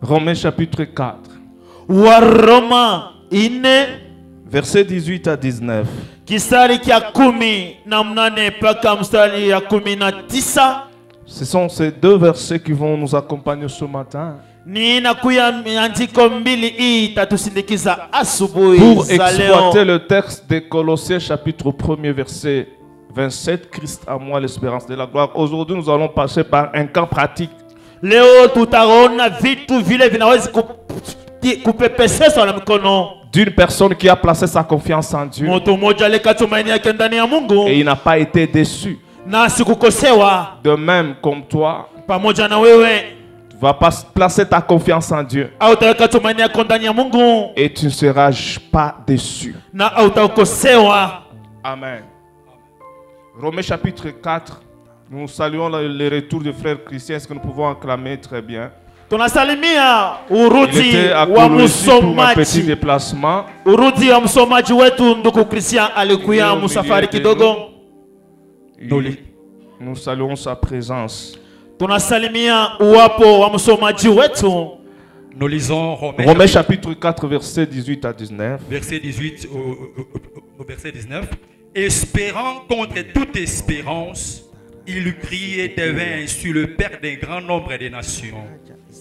Romains chapitre 4. Waroma ine Versets 18 à 19. kisari kia 18 mpaka mstari ya 19. Ce sont ces deux versets qui vont nous accompagner ce matin. Pour exploiter le texte de Colossiens chapitre 1er verset 27, Christ à moi l'espérance de la gloire. Aujourd'hui nous allons passer par un cas pratique. D'une personne qui a placé sa confiance en Dieu et il n'a pas été déçu. De même comme toi, tu vas placer ta confiance en Dieu et tu ne seras pas déçu. Amen. Romains chapitre 4, nous saluons le retour du frère Christian. Est-ce que nous pouvons acclamer très bien? Il était à Colosie pour un petit déplacement. Nous saluons sa présence. Nous lisons Romains chapitre 4, verset 18 à 19. Verset 18 au verset 19. Espérant contre toute espérance, il crie et devint ainsi le Père d'un grand nombre de nations.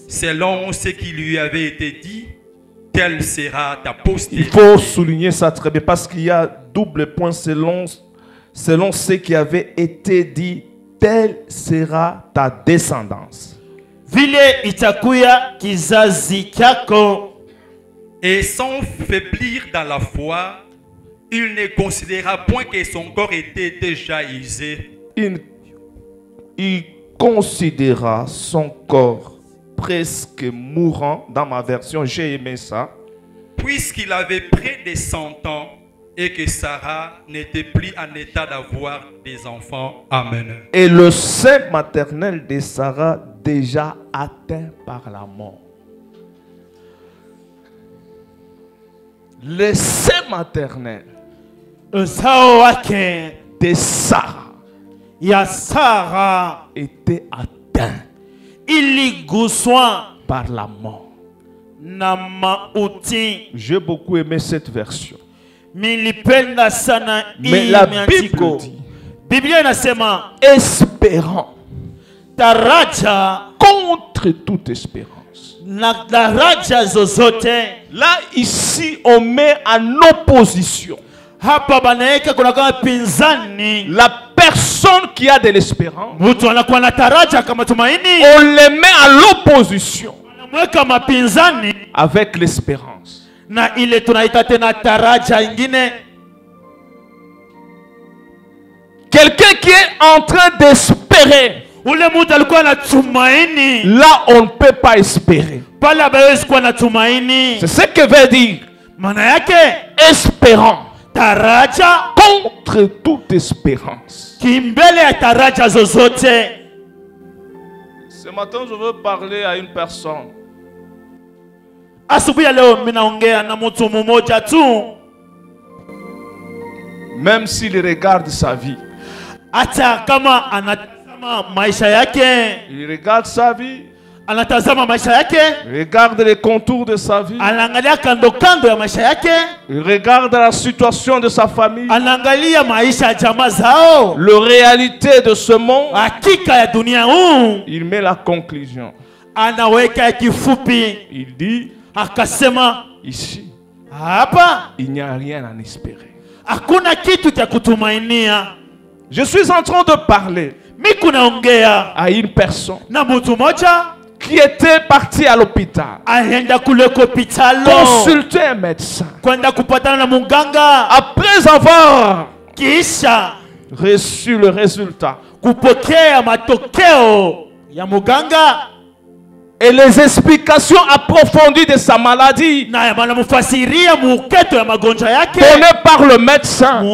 Selon ce qui lui avait été dit, telle sera ta postérité. Il faut souligner ça très bien parce qu'il y a double point selon ce qui avait été dit, telle sera ta descendance. Et sans faiblir dans la foi, il ne considéra point que son corps était déjà usé. Il considéra son corps presque mourant. Dans ma version, j'ai aimé ça. Puisqu'il avait près de 100 ans et que Sarah n'était plus en état d'avoir des enfants. Amen. Et le sein maternel de Sarah déjà atteint par la mort. Le sein maternel de Sarah était atteint par la mort. J'ai beaucoup aimé cette version. Mais la Bible dit, espérant contre toute espérance. Là, ici, on met en opposition la personne qui a de l'espérance. On le met à l'opposition avec l'espérance. Quelqu'un qui est en train d'espérer, là on ne peut pas espérer. C'est ce que veut dire espérant contre toute espérance. Ce matin je veux parler à une personne. Même s'il regarde sa vie, il regarde sa vie, il regarde les contours de sa vie, il regarde la situation de sa famille, la réalité de ce monde, il met la conclusion. Il dit ici, il n'y a rien à espérer. Je suis en train de parler à une personne qui était partie à l'hôpital, consulter un médecin, après avoir reçu le résultat et les explications approfondies de sa maladie données par le médecin,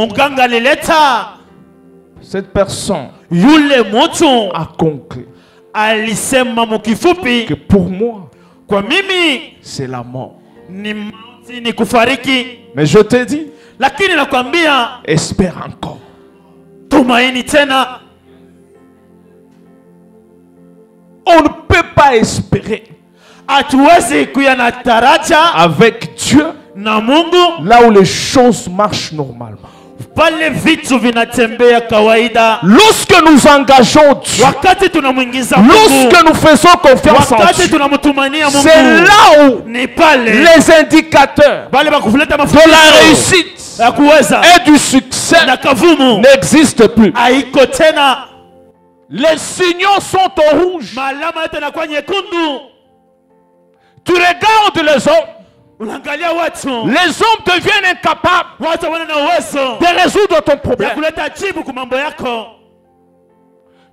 cette personne a conclu que pour moi c'est la mort. Mais je te dis, espère encore. On ne peut pas espérer hatuwezi kuya na taraja avec Dieu na Mungu là où les choses marchent normalement. pale vitu vinatembea kawaida. Lorsque nous engageons Dieu, Wakati tunamwingiza Mungu, lorsque nous faisons confiance en wakati Dieu, tunamtumania Mungu, c'est là où ni pale les indicateurs bale bakufuleta de mafuta la réussite ya kuweza et du succès na kavumu n'existent plus. haiko tena. Les signaux sont au rouge. Malama yote yanakuwa nyekundu. Tu regardes les hommes. Unaangalia watu, Les hommes deviennent incapables watu wana na uwezo de résoudre ton ya problème. kuleta jibu kwa mambo yako.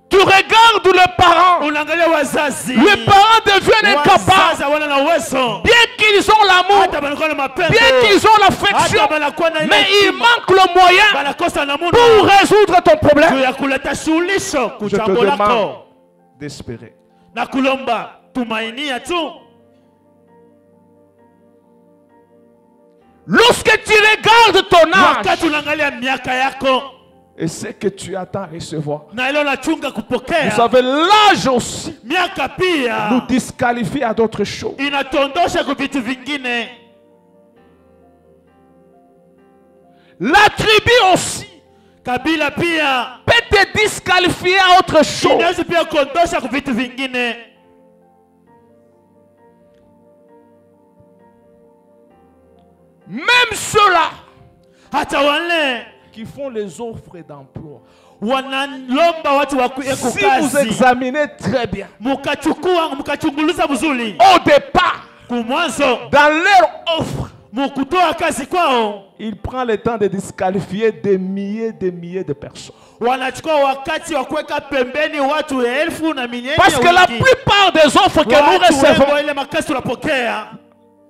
Tu regardes le parent. Unaangalia wazazi, Les parents deviennent incapables. wazazi wana na uwezo, Bien qu'ils ont l'amour, hata banakuwa na mapendo, bien qu'ils ont l'affection, hata banakuwa na mais il manque le moyen banakosa na muda pour résoudre ton juu problème. ya kuleta suluhisho Je te kujambo demande lako d'espérer. na kulomba. Tumainia tu. Lorsque tu regardes ton âge Wakati unaangalia miaka yako et ce que tu attends recevoir, na ile unachunga vous kupokea, savez, l'âge aussi miaka pia nous disqualifie à d'autres choses. inatondosha kwa vitu vingine. La tribu aussi Kabila pia peut te disqualifier à autre chose. inaweza pia kuondosha kwa vitu vingine. Même ceux-là Hata wale qui font les offres d'emploi. wanalomba watu wakuye Si vous kukazi, examinez très bien, mukachunguliza vizuri au départ, kumwanzo dans leur offre, mukutoa kazi kwao, il prend le temps de disqualifier des milliers de personnes. wanachukua wakati wa kuweka pembeni watu elfu na milioni. Parce que la plupart des offres que nous recevons, ile makazi tunapokea,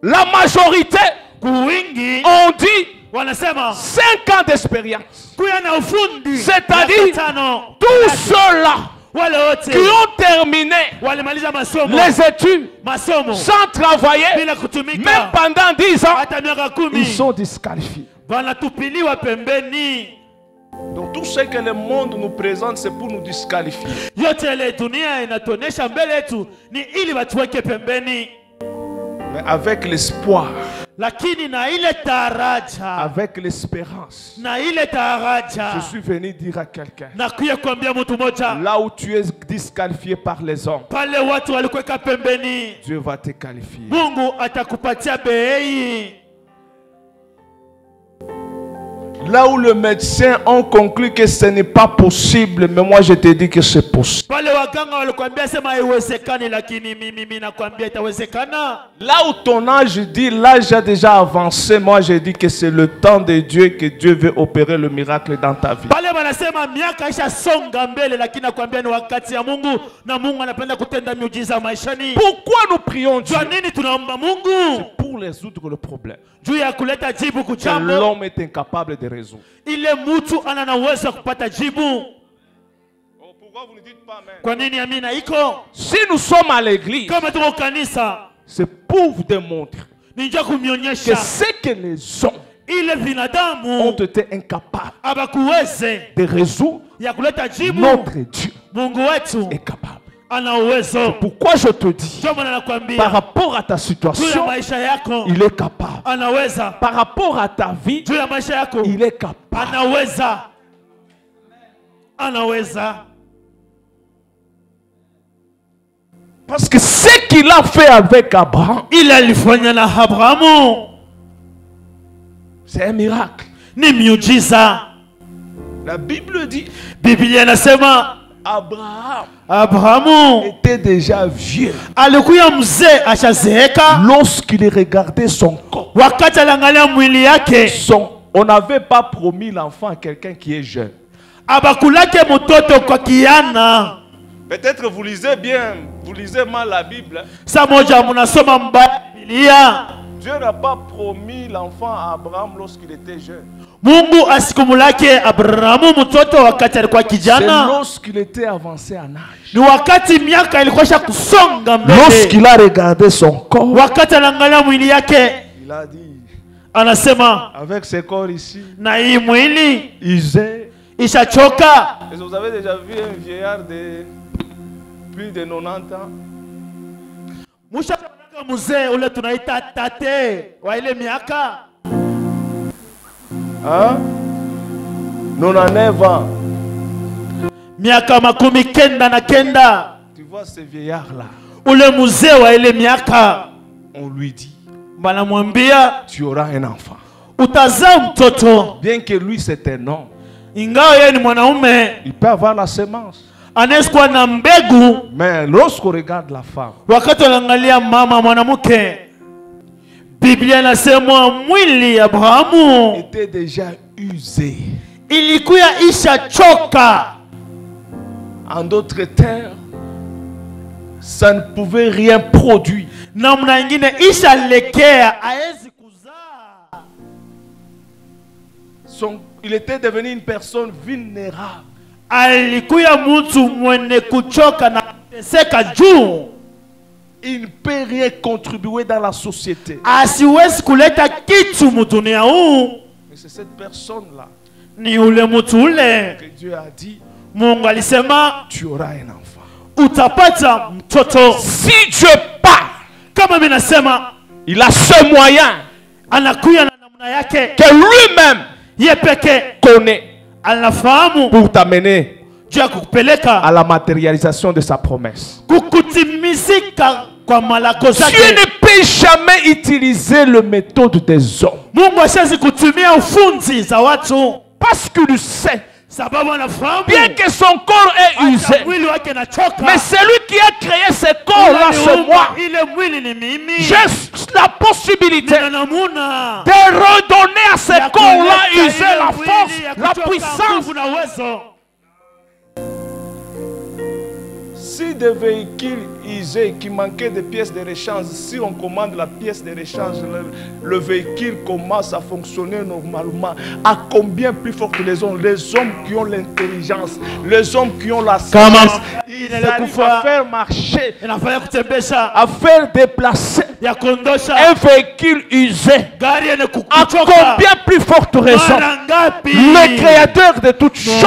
la majorité kuwingi ont dit wanasema 5 ans d'expérience. kuya na ufundi, C'est-à-dire, miaka tano. tous ceux-là Wale wote qui ont terminé walimaliza masomo, les études masomo sans travailler, bila même kutumika pendant 10 ans, hata miaka ils 10, sont disqualifiés. wanatupiliwa pembeni. Donc tout ce que le monde nous présente, c'est pour nous disqualifier. Yote ile dunia inatuonesha mbele yetu ni ili watuweke pembeni, Mais avec l'espoir, lakini na ile taraja, avec l'espérance, na ile taraja je suis venu dire à quelqu'un, na kuya kuambia mtu moja, là où tu es disqualifié par les hommes, pale watu walikuweka pembeni, Dieu va te qualifier. Mungu atakupatia bei. Là où le médecin ont conclu que ce n'est pas possible, mais moi je te dis que c'est possible. Pale waganga walikwambia sema haiwezekani, lakini mimi nakwambia itawezekana. Là où ton âge dit l'âge a déjà avancé, moi je dis que c'est le temps de Dieu, que Dieu veut opérer le miracle dans ta vie. Pale wanasema miaka isha songa mbele, lakini nakwambia ni wakati ya Mungu na Mungu anapenda kutenda miujiza maishani. Pourquoi nous prions Dieu? Kwa nini tunaomba Mungu? Pour résoudre le problème Juu ya kuleta jibu que kujambo l'homme est incapable de résoudre. ile mtu ana na uwezo wa kupata jibu. Pourquoi vous ne dites pas amen? Kwa nini amina iko? Si nous sommes à l'église, Kama tuko kanisa, c'est pour vous démontrer ni njia que kumionyesha ce que les hommes ile ont binadamu été incapables abakuweze de résoudre, ya kuleta jibu. notre Dieu Mungu wetu est capable. ana uwezo. Pourquoi je te dis, Ndio maana par nakwambia rapport à ta juu ya situation, maisha yako il est capable. anaweza, Par rapport à ta vie, juu ya maisha yako il est capable. anaweza, anaweza. Parce que ce qu'il a fait avec Abraham, Ile alifanya na Abrahamu c'est un miracle. ni miujiza. La Bible dit, Biblia inasema Abraham Abrahamu était déjà vieux alikuwa mzee ashazeeka lorsqu'il regardait son corps. wakati aliangalia mwili yake. On n'avait pas promis l'enfant à quelqu'un qui est jeune. Abakulake mtoto kwa kiana. Peut-être vous lisez mal la Bible. Saa moja mnasoma mbaya Biblia. Dieu n'a pas promis l'enfant à Abraham lorsqu'il était jeune. Mungu asikumulake Abrahamu mtoto wakati alikuwa C'est kijana, lorsqu'il était avancé en âge. ni wakati miaka ilikuwa kusonga mbele. Lorsqu'il a regardé son corps, Wakati anaangalia mwili yake, il a dit, anasema avec ce corps ici, na hii mwili usé. ishachoka. Est-ce que vous avez déjà vu un vieillard de plus de 90 ans? Mushaona mzee ule tunaita tate wa ile miaka. Hein? 99 ans. Miaka makumi kenda na kenda. Tu vois ce vieillard là. Ule mzee wa ile miaka. On lui dit. Banamwambia tu auras un enfant. Utazaa mtoto. Bien que lui c'est un homme. Ingawa yeye ni mwanaume. Il peut avoir la semence. Anaweza kuwa na mbegu. Mais lorsqu'on regarde la femme. Wakati unaangalia mama mwanamke. Biblia inasema mwili Abrahamu était déjà usé. Ilikuwa ishachoka. En d'autres termes, ça ne pouvait rien produire. Namna ingine ishalekea haezi kuzaa. Il était devenu une personne vulnérable. Alikuwa mtu mwenye kuchoka na teseka juu. Il ne peut rien contribuer dans la société. Asiwezi kuleta kitu mudunia huu. Mais c'est cette personne-là ni ule mtu ule que Dieu a dit, Mungu alisema tu auras un enfant. Utapata mtoto. Si Dieu parle, kama mimi nasema, il a ce moyen anakuya na namna yake que lui-même yeye peke connaît anafahamu pour t'amener à la matérialisation de sa promesse. kukutimizika kwa malako zake. Dieu ne peut jamais utiliser le méthode des hommes. Mungu hawezi kutumia ufunzi za watu parce qu'il sait bien que son corps est usé. Mais c'est lui qui a créé ce corps-là, c'est moi. J'ai la possibilité de redonner à ce corps-là usé la force, la puissance. Si des véhicules usés qui manquaient de pièces de rechange, si on commande la pièce de rechange, le véhicule commence à fonctionner normalement. À combien plus fort que les hommes qui ont l'intelligence, les hommes qui ont la science, ils arrivent à faire marcher, à faire déplacer un véhicule usé. À combien plus forte raison le créateur de toutes choses.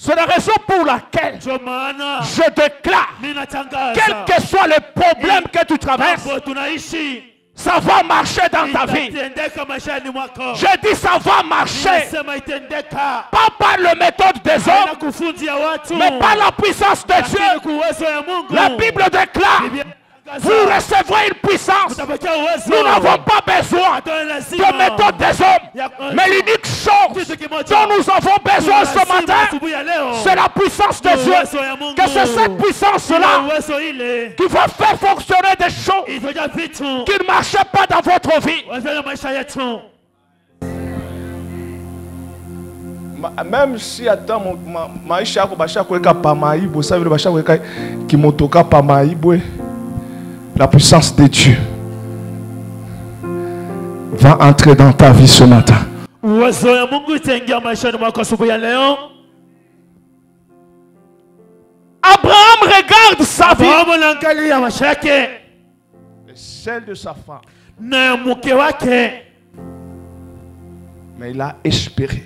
C'est la raison pour laquelle je déclare, quel que soit le problème que tu traverses, ça va marcher dans ta vie. Je dis ça va marcher. Pas par la méthode des hommes, mais par la puissance de Dieu. La Bible déclare, vous recevrez une puissance. Nous n'avons pas besoin de méthode des hommes. Mais l'unique chose dont nous avons besoin ce matin, c'est la puissance de Dieu. Que c'est cette puissance-là qui va faire fonctionner des choses qui ne marchaient pas dans votre vie. Même si attends maisha yako basha kuweka pa maibo sasa vile basha kuweka kimotoka pa maibo, la puissance de Dieu va entrer dans ta vie ce matin. Abraham regarde sa vie et celle de sa femme, mais il a espéré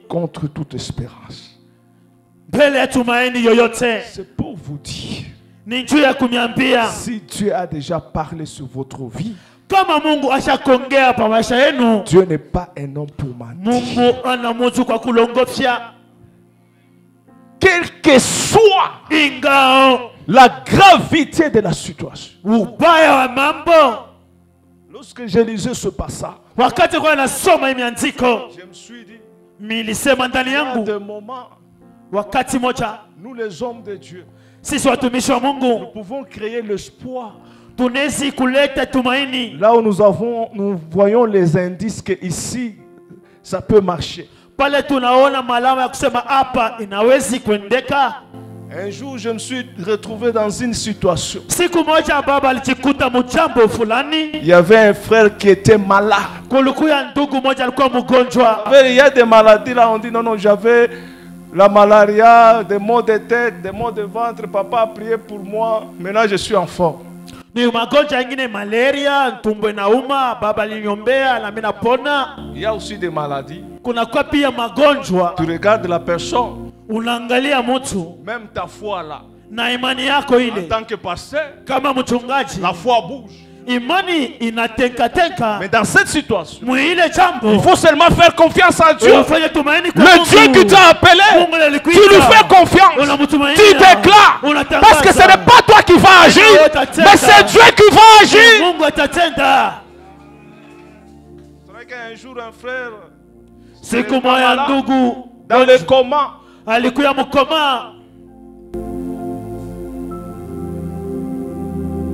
contre toute espérance. C'est pour vous dire, si Dieu a déjà parlé sur votre vie, Dieu n'est pas un homme pour mentir. Quelle que soit la gravité de la situation. Lorsque j'ai lisé ce passage, je me suis dit, il y a des moments, nous les hommes de Dieu, nous pouvons créer l'espoir. Là où nous voyons les indices que ici, ça peut marcher. Un jour, je me suis retrouvé dans une situation. Il y avait un frère qui était malade. Il y a des maladies là, on dit non, j'avais la malaria, des maux de tête, des maux de ventre. Papa a prié pour moi. Maintenant, je suis en forme. Il y a aussi des maladies. Tu regardes la personne. Unaangalia mtu. Même ta foi là. Na imani yako ile. En tant que pasteur, kama mchungaji, la foi bouge. Imani inatenka. Mais dans cette situation, il faut seulement faire confiance à Dieu. Le Dieu qui t'a appelé, tu lui fais confiance. Tu déclares. Parce que ce n'est pas toi qui vas agir, mais c'est Dieu qui va agir. C'est vrai qu'un jour un frère, dans le coma,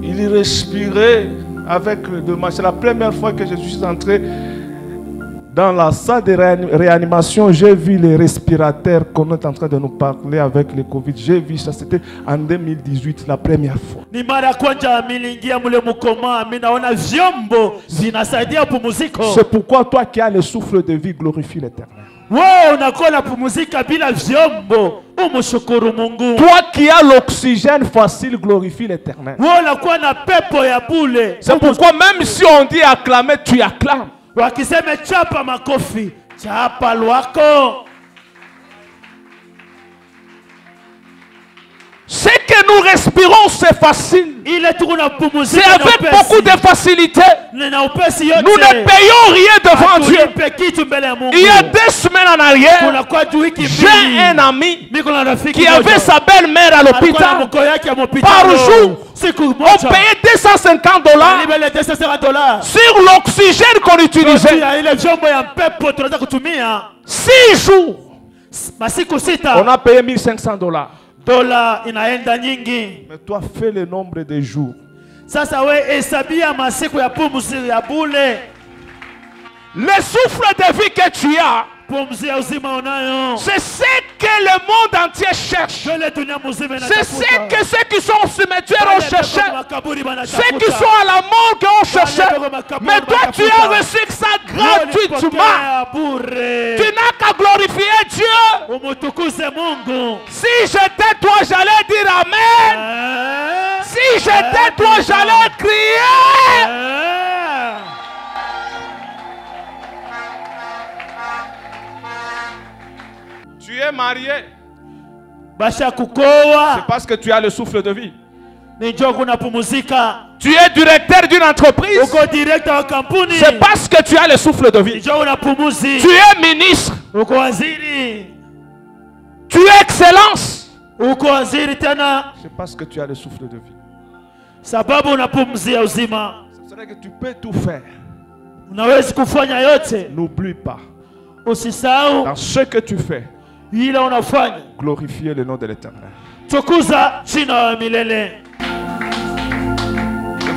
il respirait avec le dommage. C'est la première fois que je suis entré dans la salle de réanimation. J'ai vu les respirateurs qu'on est en train de nous parler avec le Covid. J'ai vu ça, c'était en 2018, la première fois. C'est pourquoi toi qui as le souffle de vie, glorifie l'Éternel. Toi qui as l'oxygène facile, glorifie l'Éternel. C'est pourquoi même si on dit acclamer, tu acclames. Ce que nous respirons, c'est facile. C'est avec beaucoup de facilité. Nous ne payons rien devant Dieu. Il y a 2 semaines en arrière, j'ai un ami qui avait sa belle-mère à l'hôpital. Par jour, on payait $250 sur l'oxygène qu'on utilisait. 6 jours, on a payé $1500. Mais toi fais le nombre de jours. Le souffle de vie que tu as, c'est ce que le monde entier cherche. C'est ce que ceux qui sont au cimetière ont cherché. Ceux qui sont à la morgue ont cherché. Mais toi tu as reçu ça gratuitement. Tu n'as qu'à glorifier Dieu. Si j'étais toi, j'allais dire Amen. Si j'étais toi, j'allais crier. Tu es marié. C'est parce que tu as le souffle de vie. Tu es directeur d'une entreprise. C'est parce que tu as le souffle de vie. Tu es ministre. Tu es excellence. C'est parce que tu as le souffle de vie. C'est vrai que tu peux tout faire. N'oublie pas. Dans ce que tu fais, glorifier le nom de l'Éternel. C'est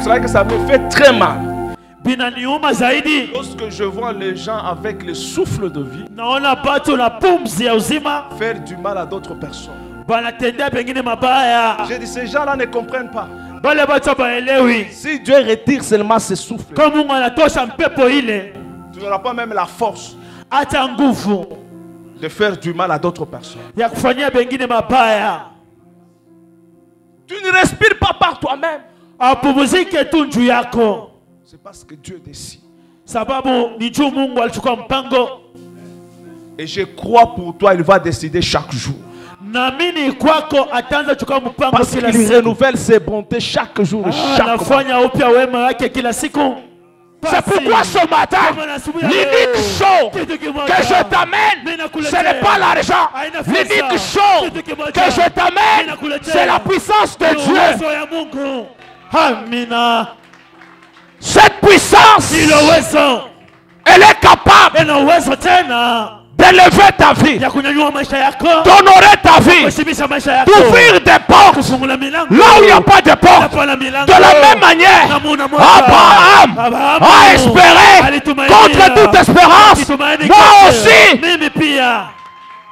vrai que ça me fait très mal. Lorsque je vois les gens avec le souffle de vie faire du mal à d'autres personnes. J'ai dit, ces gens-là ne comprennent pas. Si Dieu retire seulement ce souffle, tu n'auras pas même la force de faire du mal à d'autres personnes. Tu ne respires pas par toi-même. C'est parce que Dieu décide. Et je crois pour toi, il va décider chaque jour. Parce qu'il renouvelle ses bontés chaque jour et chaque mois. C'est pourquoi ce matin, l'unique chose que je t'amène, ce n'est pas l'argent. L'unique chose que je t'amène, c'est la puissance de Dieu. Amina. Cette puissance, elle est capable d'élever ta vie, d'honorer ta vie, d'ouvrir des portes là où il n'y a pas de porte. De la même manière, Abraham a espéré contre toute espérance. Moi aussi,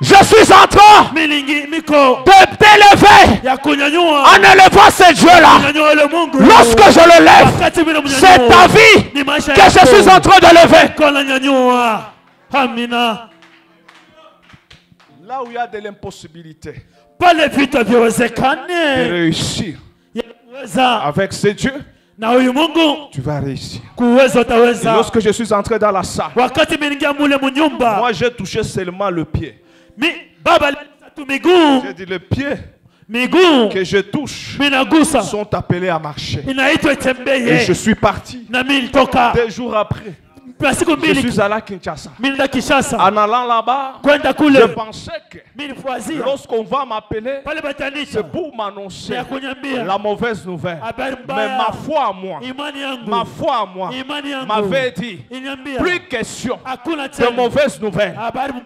je suis en train de t'élever en élevant ce Dieu-là. Lorsque je le lève, c'est ta vie que je suis en train de lever. Amina. Là où il y a de l'impossibilité de réussir avec ce Dieu, tu vas réussir. Et lorsque je suis entré dans la salle, moi j'ai touché seulement le pied. J'ai dit les pieds que je touche sont appelés à marcher. Et je suis parti. 2 jours après, je suis allé à Kinshasa. En allant là-bas, je pensais que lorsqu'on va m'appeler, c'est pour m'annoncer la mauvaise nouvelle. Mais ma foi à moi m'avait dit, plus question de mauvaise nouvelle.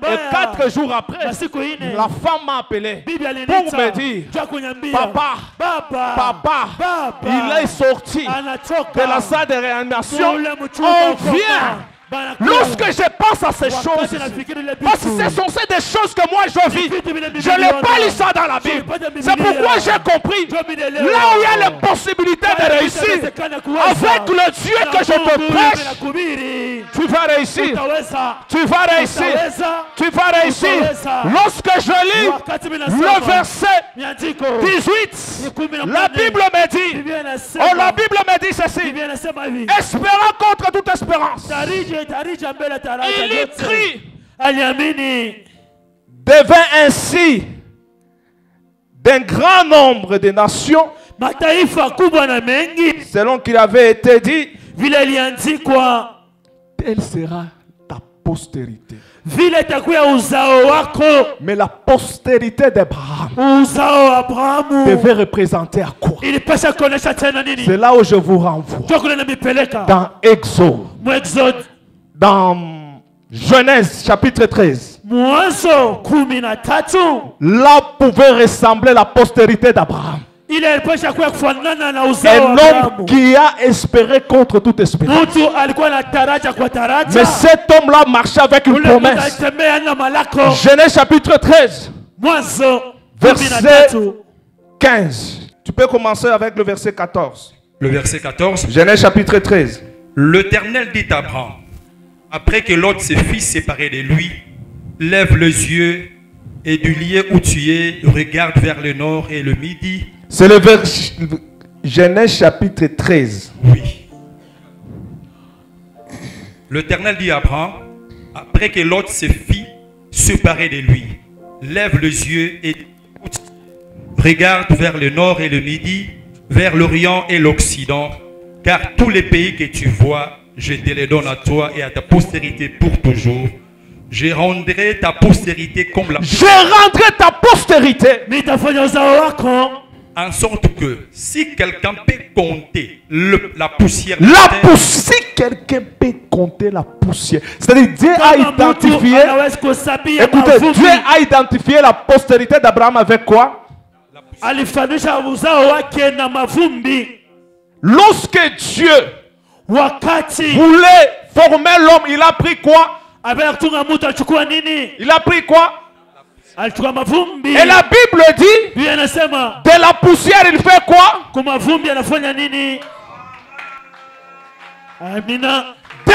Et 4 jours après, la femme m'a appelé pour me dire, papa, il est sorti de la salle de réanimation. On vient. Lorsque je pense à ces choses, parce que ce sont des choses que moi je vis, je n'ai pas lu ça dans la Bible. C'est pourquoi j'ai compris, là où il y a les possibilités de réussir, avec le Dieu que je te prêche, tu vas réussir. Tu vas réussir. Tu vas réussir. Lorsque je lis le verset 18, la Bible me dit ceci, espérant contre toute espérance. Il écrit, devint ainsi d'un grand nombre de nations, selon qu'il avait été dit, telle sera ta postérité. Mais la postérité d'Abraham devait représenter à quoi? C'est là où je vous renvoie. Dans Exode. Dans Genèse chapitre 13. Là pouvait ressembler la postérité d'Abraham. Un homme qui a espéré contre toute espérance. Mais cet homme-là marchait avec une promesse. Genèse chapitre 13. Verset 15. Tu peux commencer avec le verset 14. Le verset 14. Genèse chapitre 13. L'Éternel dit à Abraham, après que Lot ses fils séparés de lui, lève les yeux et du lieu où tu es, regarde vers le nord et le midi. C'est le verset Genèse chapitre 13. Oui. L'Éternel dit à Abraham, après que Lot ses fils séparés de lui, lève les yeux et regarde vers le nord et le midi, vers l'Orient et l'Occident, car tous les pays que tu vois, je te les donne à toi et à ta postérité pour toujours. Je rendrai ta postérité comme la... Je rendrai ta postérité. En sorte que si quelqu'un peut compter la poussière... Si quelqu'un peut compter la poussière. C'est-à-dire Dieu a identifié... Écoutez, Dieu a identifié la postérité d'Abraham avec quoi? Lorsque Dieu voulait former l'homme, il a pris quoi? Il a pris quoi? Et la Bible dit, de la poussière il fait quoi? De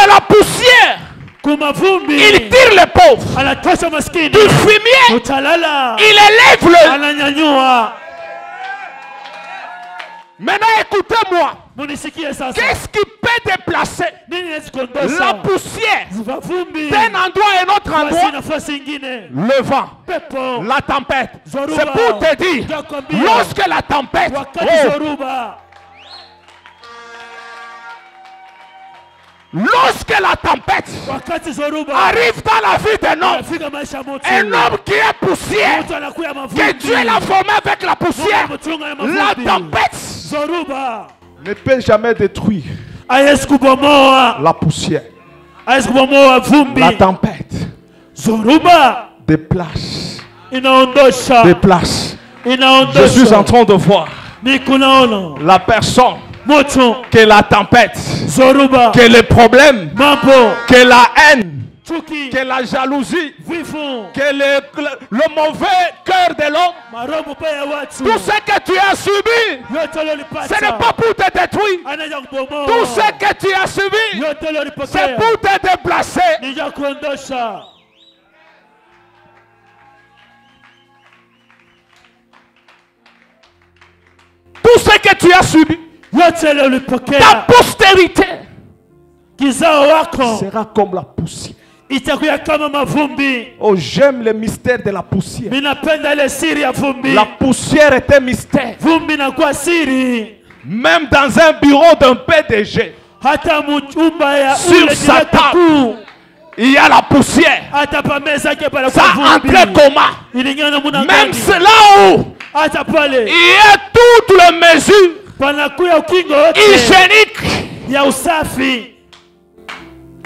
la poussière il tire les pauvres. Du fumier il élève le... Maintenant écoutez-moi. Qu'est-ce qui peut déplacer la poussière d'un endroit à un autre endroit? Le vent, la tempête. C'est pour te dire, lorsque la tempête... Lorsque la tempête arrive dans la vie d'un homme, un homme qui est poussière, que Dieu l'a formé avec la poussière, la tempête ne peut jamais détruire la poussière. La tempête déplace. Je suis en train de voir la personne que la tempête, que les problèmes, que la haine, que la jalousie, que le mauvais cœur de l'homme, tout ce que tu as subi, ce n'est pas pour te détruire. Tout ce que tu as subi, c'est pour te déplacer. Tout ce que tu as subi, ta postérité sera comme la poussière. itakuwa kama mavumbi. Oh, j'aime le mystère de la poussière. Minapenda ile siri ya vumbi. La poussière est un mystère. Vumbi inakuwa siri. Même dans un bureau d'un PDG, hata mchumba ya sur sa table, il y a la poussière. Hata pa meza yake pale ça entre comment? Ilingana muna même c'est là où hata pale il y a toutes les mesures panakuya ukingo yote hygiénique ya usafi.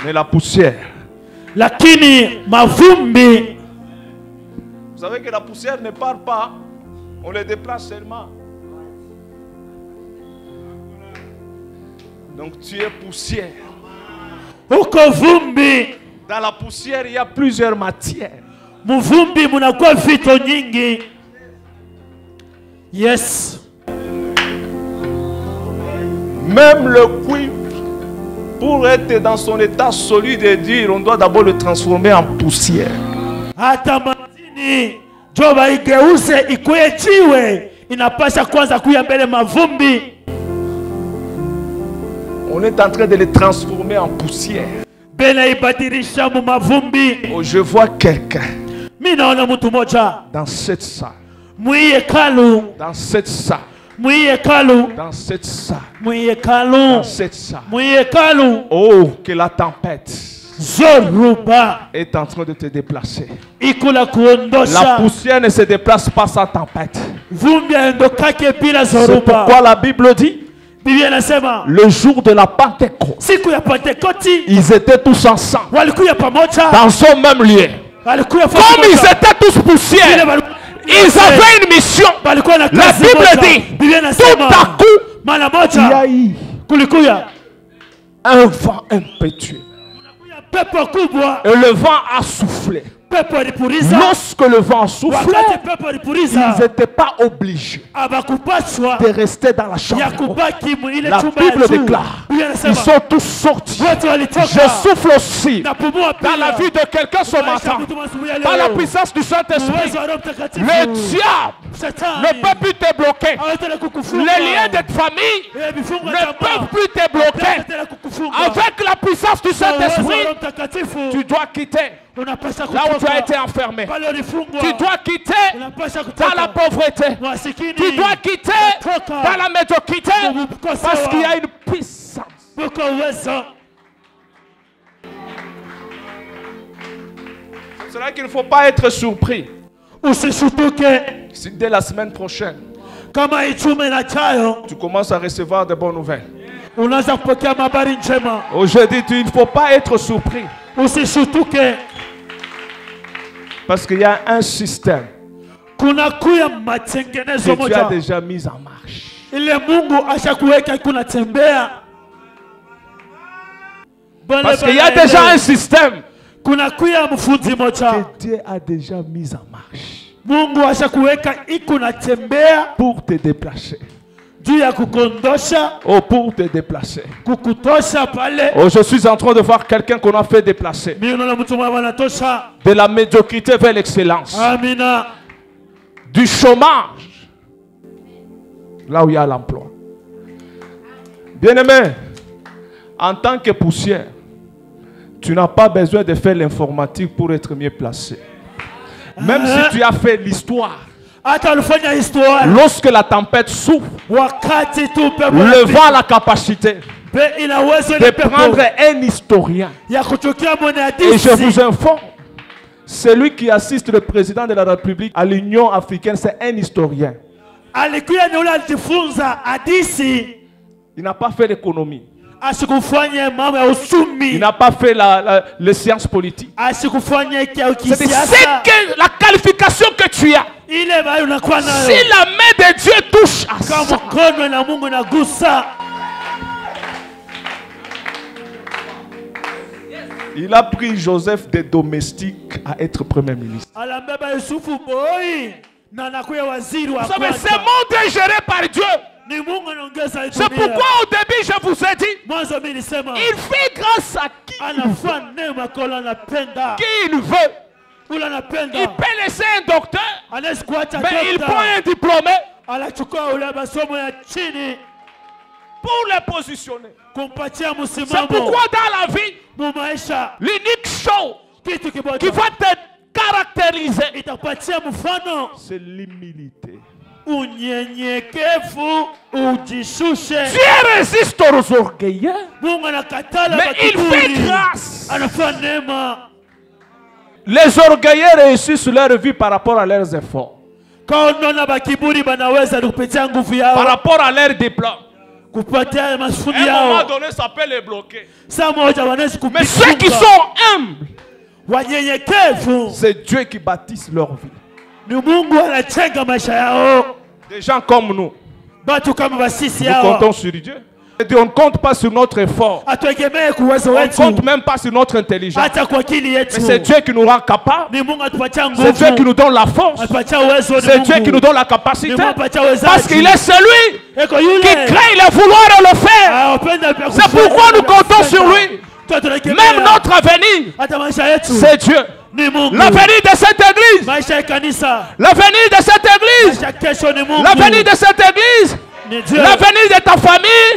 Mais la poussière, lakini mavumbi, vous savez que la poussière ne part pas, on les déplace seulement. Donc tu es poussière. Uko vumbi. Dans la poussière, il y a plusieurs matières. Muvumbi munakuwa vitu nyingi. Yes. Même le cuivre, pour être dans son état solide et dur, on doit d'abord le transformer en poussière. Hata madini joba igeuze ikuye jiwe, inapasha kwanza kuya mbele mavumbi. On est en train de les transformer en poussière. Oh, je vois quelqu'un dans cette salle. Dans cette salle. Dans cette salle. Dans cette salle. Oh, que la tempête est en train de te déplacer. La poussière ne se déplace pas sans tempête. C'est pourquoi la Bible dit, le jour de la Pentecôte, ils étaient tous ensemble dans un même lieu. Comme ils étaient tous poussières, ils avaient une mission. La Bible dit, tout à coup, il y a eu un vent impétueux. Et le vent a soufflé. Lorsque le vent soufflait, ils n'étaient pas obligés de rester dans la chambre. La Bible déclare, ils sont tous sortis. Je souffle aussi dans la vie de quelqu'un ce matin, par la puissance du Saint-Esprit. Le diable ne peut plus te bloquer. Les liens de ta famille ne peuvent plus te bloquer. Avec la puissance du Saint-Esprit, tu dois quitter là où tu as été enfermé. Tu dois quitter dans la pauvreté. Tu dois quitter dans la médiocrité. Parce qu'il y a une puissance. C'est vrai qu'il ne faut pas être surpris. Si dès la semaine prochaine, tu commences à recevoir de bonnes nouvelles. Aujourd'hui, il ne faut pas être surpris. Parce qu'il y a un système que tu as déjà mis en marche. Parce qu'il y a déjà un système que Dieu a déjà mis en marche pour te déplacer. Oh, pour te déplacer. Oh, je suis en train de voir quelqu'un qu'on a fait déplacer de la médiocrité vers l'excellence. Du chômage là où il y a l'emploi. Bien-aimé, en tant que poussière, tu n'as pas besoin de faire l'informatique pour être mieux placé. Même si tu as fait l'histoire, lorsque la tempête souffle, le vent a la capacité de prendre un historien. Et je vous informe, celui qui assiste le président de la République à l'Union africaine, c'est un historien. Il n'a pas fait l'économie. Il n'a pas fait les sciences politiques. C'est que la qualification que tu as. Si la main de Dieu touche à ça, il a pris Joseph des domestiques à être premier ministre. Vous savez, ce monde est géré par Dieu. C'est pourquoi au début je vous ai dit, il fait grâce à qui il veut. Il peut laisser un docteur, mais il prend un diplômé pour le positionner. C'est pourquoi dans la vie, l'unique chose qui va te caractériser, c'est l'humilité. Dieu résiste aux orgueilleux, mais il fait grâce. Les orgueilleux réussissent leur vie par rapport à leurs efforts, par rapport à leurs diplômes. À un moment donné, ça peut les bloquer. Mais ceux qui sont humbles, c'est Dieu qui bâtisse leur vie. Des gens comme nous, nous comptons sur Dieu. Et on ne compte pas sur notre effort. On ne compte même pas sur notre intelligence. Mais c'est Dieu qui nous rend capables. C'est Dieu qui nous donne la force. C'est Dieu qui nous donne la capacité. Parce qu'il est celui qui crée le vouloir et le faire. C'est pourquoi nous comptons sur lui. Même notre avenir, c'est Dieu. L'avenir de cette église, l'avenir de cette église, l'avenir de cette église, l'avenir de ta famille,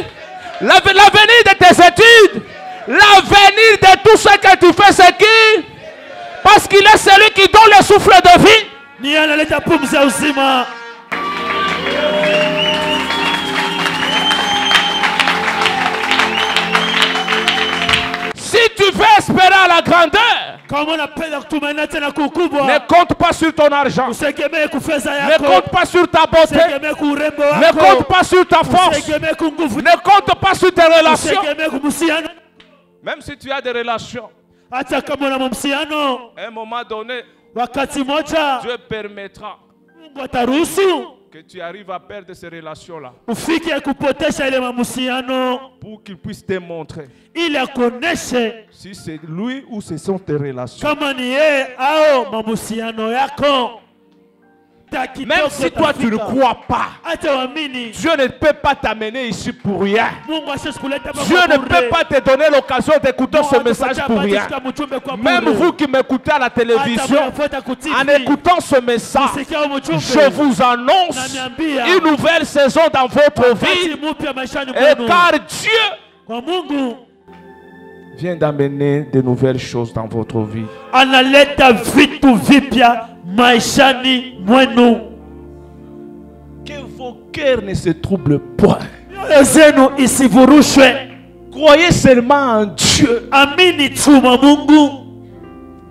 l'avenir de tes études, l'avenir de tout ce que tu fais, c'est qui? Parce qu'il est celui qui donne le souffle de vie. Si tu veux espérer à la grandeur, ne compte pas sur ton argent, ne compte pas sur ta beauté, ne compte pas sur ta force, ne compte pas sur tes relations. Même si tu as des relations, à un moment donné, Dieu permettra que tu arrives à perdre ces relations-là pour qu'il puisse te montrer si c'est lui ou ce sont tes relations. Même si toi tu ne crois pas, Dieu ne peut pas t'amener ici pour rien. Dieu ne peut pas te donner l'occasion d'écouter ce message pour rien. Même vous qui m'écoutez à la télévision, en écoutant ce message, je vous annonce une nouvelle saison dans votre vie. Et car Dieu vient d'amener de nouvelles choses dans votre vie. Que vos cœurs ne se troublent point. Croyez seulement en Dieu.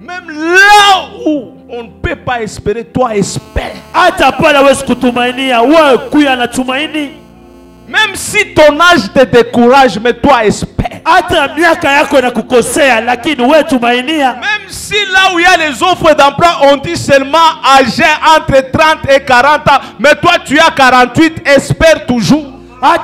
Même là où on ne peut pas espérer, toi espère. Même si ton âge te décourage, mais toi espère. Même si là où il y a les offres d'emploi, on dit seulement âgé entre 30 et 40 ans, mais toi tu as 48, espère toujours. Parce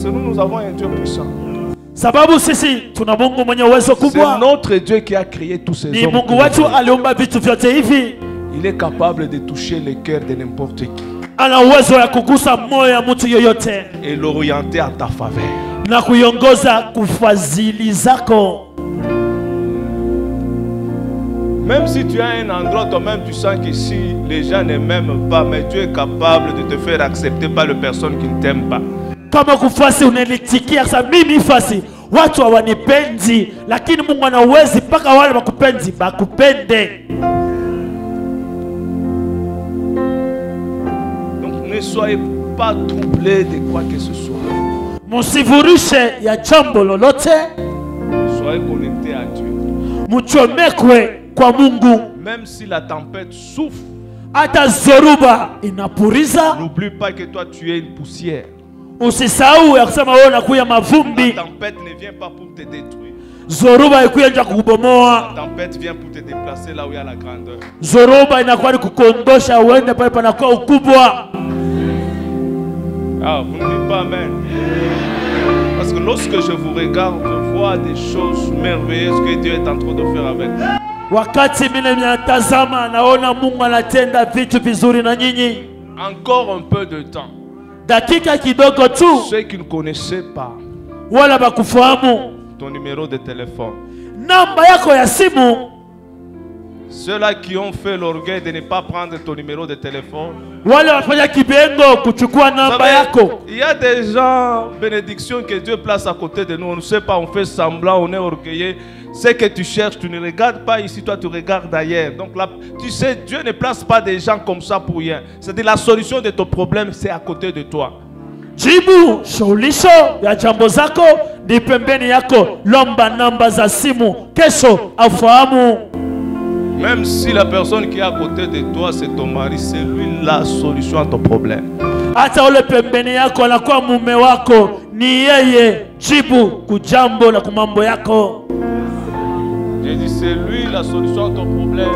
que nous avons un Dieu puissant. C'est notre Dieu qui a créé tous ces hommes. Il est capable de toucher le cœur de n'importe qui et l'orienter à ta faveur. Même si tu as un endroit, toi-même tu sens qu'ici les gens ne m'aiment pas, mais Dieu est capable de te faire accepter par les personnes qui ne t'aiment pas. Kama kufasi unanitikia sasa mimi fasi watu hawanipendi, lakini Mungu anawezi mpaka wale wakupendi bakupende. Donc ne soyez pas troublés de quoi que ce soit. Msivurushe ya jambo lolote. Soyez connectés à Dieu. Mchomekwe kwa Mungu. Même si la tempête souffle, hata zoruba inapuriza, n'oublie pas que toi tu es une poussière. Usisahau ya kusema wewe unakuya mavumbi. La tempête ne vient pas pour te détruire. Zoruba ikuja kukubomoa. La tempête vient pour te déplacer là où il y a la grandeur. Zoruba inakuwa ni kukondosha uende pale panakuwa ukubwa. Ah, vous ne dites pas amen. Parce que lorsque je vous regarde, je vois des choses merveilleuses que Dieu est en train de faire avec vous. Wakati mimi ninatazama naona Mungu anatenda vitu vizuri na nyinyi. Encore un peu de temps. Dakika kidogo tu. Ceux qui ne connaissaient pas wala bakufahamu ton numéro de téléphone, namba yako ya simu, Ceux-là qui ont fait l'orgueil de ne pas prendre ton numéro de téléphone. Wale wafanya kibengo kuchukua namba yako. Il y a des gens, bénédictions que Dieu place à côté de nous. On ne sait pas, on fait semblant, on est orgueilleux. Ce que tu cherches, tu ne regardes pas ici, toi tu regardes ailleurs. Donc là, tu sais, Dieu ne place pas des gens comme ça pour rien. C'est-à-dire la solution de ton problème, c'est à côté de toi. Jibu suluhisho ya jambo zako ni pembeni yako. Lomba namba za simu, kesho afahamu. Même si la personne qui est à côté de toi, c'est ton mari, c'est lui la solution à ton problème. Hata ule pembeni yako anakuwa mume wako, ni yeye jibu kujambo la kumambo yako. J'ai dit c'est lui la solution à ton problème.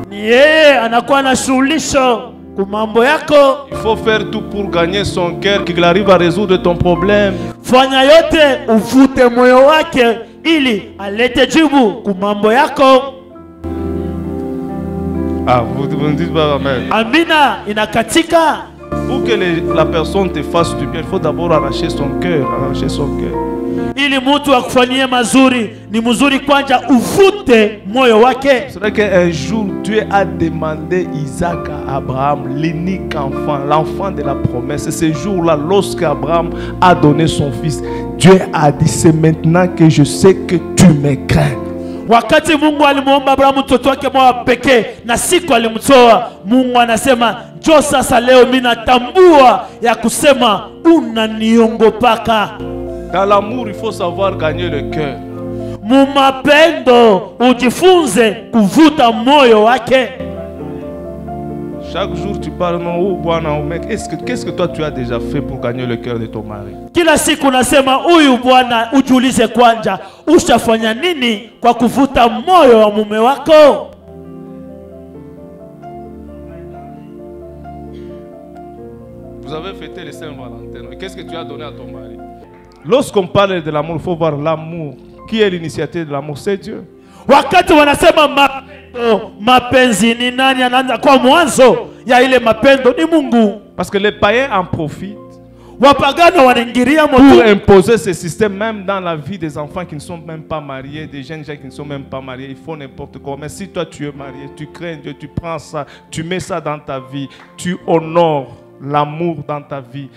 Ni yeye anakuwa na suluhisho kumambo yako. Il faut faire tout pour gagner son cœur, qu'il arrive à résoudre ton problème. Fanya yote uvute moyo wake ili alete jibu kumambo yako. Ah, vous ne dites pas amen. Amina inakatika. Pour que la personne te fasse du bien, il faut d'abord arracher son cœur, arracher son cœur. Ili mtu akufanyie mazuri, ni mzuri kwanza uvute moyo wake. C'est vrai qu'un jour Dieu a demandé Isaac à Abraham, l'unique enfant, l'enfant de la promesse. Et ce jour-là, lorsque Abraham a donné son fils, Dieu a dit, c'est maintenant que je sais que tu me crains. Wakati Mungu alimuomba Abrahamu mtoto wake mwa pekee na siku alimtoa, Mungu anasema jo sasa leo mimi natambua ya kusema unaniongopaka. Dans l'amour, il faut savoir gagner le cœur. Mumapendo ujifunze kuvuta moyo wake. Chaque jour tu parles non ou bwana ou mec, qu'est-ce que toi tu as déjà fait pour gagner le cœur de ton mari? Kila siku nasema huyu bwana ujiulize kwanza ushafanya nini kwa kuvuta moyo wa mume wako? Vous avez fêté le Saint-Valentin. Qu'est-ce que tu as donné à ton mari? Lorsqu'on parle de l'amour, il faut voir l'amour. Qui est l'initiateur de l'amour? C'est Dieu. Wakati wanasema mapenzi ni nani anaanza kwa mwanzo ya ile mapendo? Ni Mungu. Parce que les païens en profitent pour imposer ce système même dans la vie des enfants qui ne sont même pas mariés, des jeunes gens qui ne sont même pas mariés. Ils font n'importe quoi. Mais si toi tu es marié, tu crains Dieu, tu prends ça, tu mets ça dans ta vie, tu honores l'amour dans ta vie.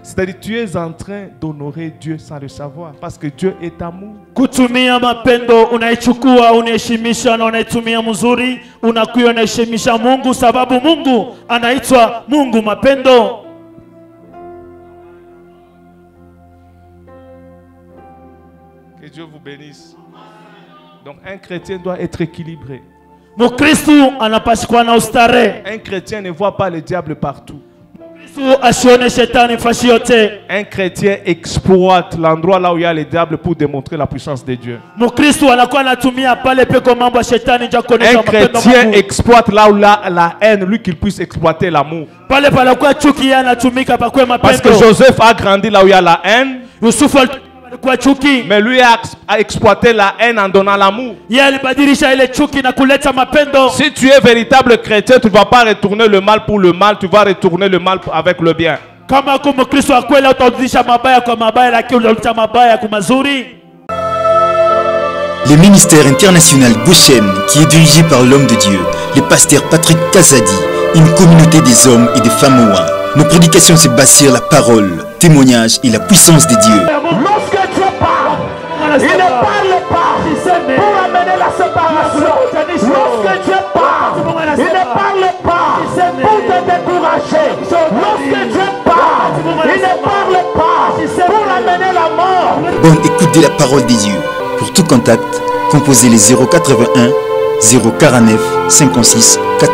C'est-à-dire tu es en train d'honorer Dieu sans le savoir, parce que Dieu est amour. Kutumia mapendo unaichukua unaheshimisha na unaitumia mzuri, unakuwa unaheshimisha Mungu sababu Mungu anaitwa Mungu mapendo. Que Dieu vous bénisse. Donc un chrétien doit être équilibré. Un chrétien ne voit pas le diable partout. Un chrétien exploite l'endroit là où il y a le diable pour démontrer la puissance de Dieu. Un chrétien exploite là où la haine, lui qu'il puisse exploiter l'amour. Parce que Joseph a grandi là où il y a la haine. Mais lui a exploité la haine en donnant l'amour. Si tu es véritable chrétien, tu ne vas pas retourner le mal pour le mal, tu vas retourner le mal avec le bien. Le ministère international Goshen, qui est dirigé par l'homme de Dieu, le pasteur Patrick Kazadi, une communauté des hommes et des femmes ouins. Nos prédications se basent sur la parole, témoignage et la puissance de Dieu. Il ne parle pas pour amener la séparation. Lorsque Dieu parle, il ne parle pas pour te décourager. Lorsque Dieu parle, il ne parle pas pour amener la mort. Bonne écoute de la parole de Dieu. Pour tout contact, composez les 081 049 56 80.